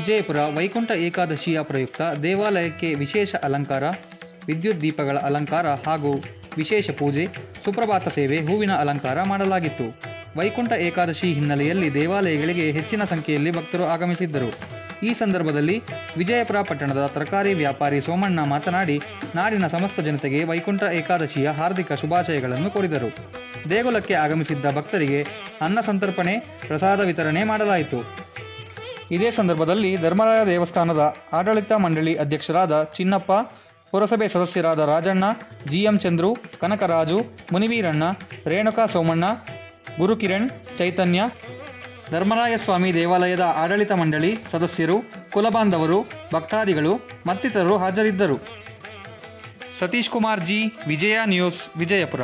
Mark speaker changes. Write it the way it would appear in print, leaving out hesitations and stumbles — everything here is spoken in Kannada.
Speaker 1: ವಿಜಯಪುರ ವೈಕುಂಠ ಏಕಾದಶಿಯ ಪ್ರಯುಕ್ತ ದೇವಾಲಯಕ್ಕೆ ವಿಶೇಷ ಅಲಂಕಾರ, ವಿದ್ಯುತ್ ದೀಪಗಳ ಅಲಂಕಾರ ಹಾಗೂ ವಿಶೇಷ ಪೂಜೆ, ಸುಪ್ರಭಾತ ಸೇವೆ, ಹೂವಿನ ಅಲಂಕಾರ ಮಾಡಲಾಗಿತ್ತು. ವೈಕುಂಠ ಏಕಾದಶಿ ಹಿನ್ನೆಲೆಯಲ್ಲಿ ದೇವಾಲಯಗಳಿಗೆ ಹೆಚ್ಚಿನ ಸಂಖ್ಯೆಯಲ್ಲಿ ಭಕ್ತರು ಆಗಮಿಸಿದ್ದರು. ಈ ಸಂದರ್ಭದಲ್ಲಿ ವಿಜಯಪುರ ಪಟ್ಟಣದ ತರಕಾರಿ ವ್ಯಾಪಾರಿ ಸೋಮಣ್ಣ ಮಾತನಾಡಿ, ನಾಡಿನ ಸಮಸ್ತ ಜನತೆಗೆ ವೈಕುಂಠ ಏಕಾದಶಿಯ ಹಾರ್ದಿಕ ಶುಭಾಶಯಗಳನ್ನು ಕೋರಿದರು. ದೇಗುಲಕ್ಕೆ ಆಗಮಿಸಿದ್ದ ಭಕ್ತರಿಗೆ ಅನ್ನ ಸಂತರ್ಪಣೆ, ಪ್ರಸಾದ ವಿತರಣೆ ಮಾಡಲಾಯಿತು. ಇದೇ ಸಂದರ್ಭದಲ್ಲಿ ಧರ್ಮರಾಯ ದೇವಸ್ಥಾನದ ಆಡಳಿತ ಮಂಡಳಿ ಅಧ್ಯಕ್ಷರಾದ ಚಿನ್ನಪ್ಪ, ಪುರಸಭೆ ಸದಸ್ಯರಾದ ರಾಜಣ್ಣ, ಜಿಎಂ ಚಂದ್ರು, ಕನಕರಾಜು, ಮುನಿವೀರಣ್ಣ, ರೇಣುಕಾ ಸೋಮಣ್ಣ, ಗುರುಕಿರಣ್, ಚೈತನ್ಯ, ಧರ್ಮರಾಯ ಸ್ವಾಮಿ ದೇವಾಲಯದ ಆಡಳಿತ ಮಂಡಳಿ ಸದಸ್ಯರು, ಕುಲಬಾಂಧವರು, ಭಕ್ತಾದಿಗಳು ಮತ್ತಿತರರು ಹಾಜರಿದ್ದರು. ಸತೀಶ್ ಕುಮಾರ್ ಜಿ, ವಿಜಯ ನ್ಯೂಸ್, ವಿಜಯಪುರ.